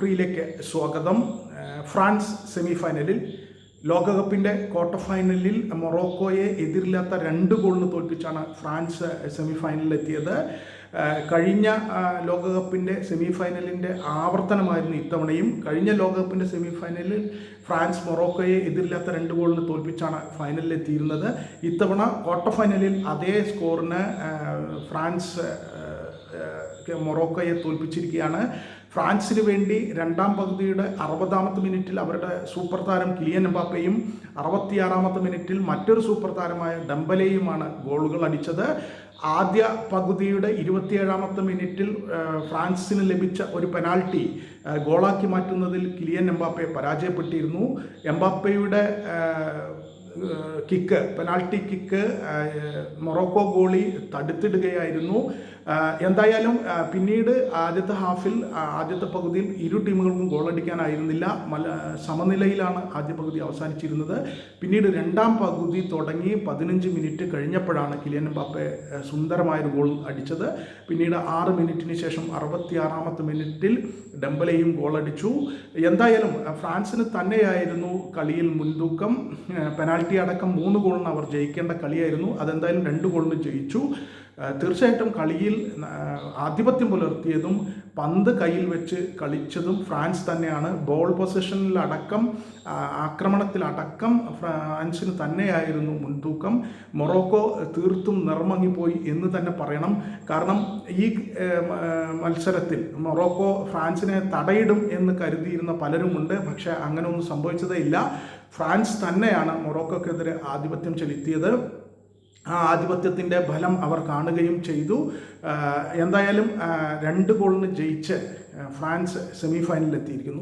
കുക്രിയിലേക്ക് സ്വാഗതം. ഫ്രാൻസ് സെമിഫൈനലിൽ ലോകകപ്പിൻ്റെ ക്വാർട്ടർ ഫൈനലിൽ മൊറോക്കോയെ എതിരില്ലാത്ത 2 ഗോളിന് തോൽപ്പിച്ചാണ് ഫ്രാൻസ് സെമിഫൈനലിലെത്തിയത്. കഴിഞ്ഞ ലോകകപ്പിൻ്റെ സെമിഫൈനലിൻ്റെ ആവർത്തനമായിരുന്നു ഇത്തവണയും. കഴിഞ്ഞ ലോകകപ്പിൻ്റെ സെമിഫൈനലിൽ ഫ്രാൻസ് മൊറോക്കോയെ എതിരില്ലാത്ത 2 ഗോളിന് തോൽപ്പിച്ചാണ് ഫൈനലിലെത്തിയിരുന്നത്. ഇത്തവണ ക്വാർട്ടർ ഫൈനലിൽ അതേ സ്കോറിന് ഫ്രാൻസ് മൊറോക്കോയെ തോൽപ്പിച്ചിരിക്കുകയാണ്. ഫ്രാൻസിന് വേണ്ടി രണ്ടാം പകുതിയുടെ 60ാമത്തെ മിനിറ്റിൽ അവരുടെ സൂപ്പർ താരം കിലിയൻ എംബാപ്പയും 66ാമത്തെ മിനിറ്റിൽ മറ്റൊരു സൂപ്പർ താരമായ ഡെംബലെയുമാണ് ഗോളുകൾ അടിച്ചത്. ആദ്യ പകുതിയുടെ 27ാമത്തെ മിനിറ്റിൽ ഫ്രാൻസിന് ലഭിച്ച ഒരു പെനാൽറ്റി ഗോളാക്കി മാറ്റുന്നതിൽ കിലിയൻ എംബാപ്പയെ പരാജയപ്പെട്ടിരുന്നു. എംബാപ്പയുടെ പെനാൽറ്റി കിക്ക് മൊറോക്കോ ഗോളി തടുത്തിടുകയായിരുന്നു. എന്തായാലും പിന്നീട് ആദ്യത്തെ പകുതിയിൽ ഇരു ടീമുകൾക്കും ഗോളടിക്കാനായിരുന്നില്ല. സമനിലയിലാണ് ആദ്യ പകുതി അവസാനിച്ചിരുന്നത്. പിന്നീട് രണ്ടാം പകുതി തുടങ്ങി 15 മിനിറ്റ് കഴിഞ്ഞപ്പോഴാണ് കിലിയൻ എംബാപ്പെ സുന്ദരമായൊരു ഗോൾ അടിച്ചത്. പിന്നീട് 6 മിനിറ്റിന് ശേഷം 66ാമത്തെ മിനിറ്റിൽ ഡെംബലെയും ഗോളടിച്ചു. എന്തായാലും ഫ്രാൻസിന് തന്നെയായിരുന്നു കളിയിൽ മുൻതൂക്കം. പെനാൽറ്റി അടക്കം 3 ഗോളിന് അവർ ജയിക്കേണ്ട കളിയായിരുന്നു. അതെന്തായാലും 2 ഗോളിന് ജയിച്ചു. തീർച്ചയായിട്ടും കളിയിൽ ആധിപത്യം പുലർത്തിയതും പന്ത് കയ്യിൽ വെച്ച് കളിച്ചതും ഫ്രാൻസ് തന്നെയാണ്. ബോൾ പൊസിഷനിലടക്കം ആക്രമണത്തിലടക്കം ഫ്രാൻസിന് തന്നെയായിരുന്നു മുൻതൂക്കം. മൊറോക്കോ തീർത്തും നിർമങ്ങിപ്പോയി എന്ന് തന്നെ പറയണം. കാരണം ഈ മത്സരത്തിൽ മൊറോക്കോ ഫ്രാൻസിനെ തടയിടും എന്ന് കരുതിയിരുന്ന പലരുമുണ്ട്. പക്ഷേ അങ്ങനെ ഒന്നും സംഭവിച്ചതേ ഇല്ല. ഫ്രാൻസ് തന്നെയാണ് മൊറോക്കോക്കെതിരെ ആധിപത്യം ചെലുത്തിയത്. ആ ആധിപത്യത്തിൻ്റെ ഫലം അവർ കാണുകയും ചെയ്തു. എന്തായാലും 2 ഗോളിന് ജയിച്ച് ഫ്രാൻസ് സെമിഫൈനലിലെത്തിയിരിക്കുന്നു.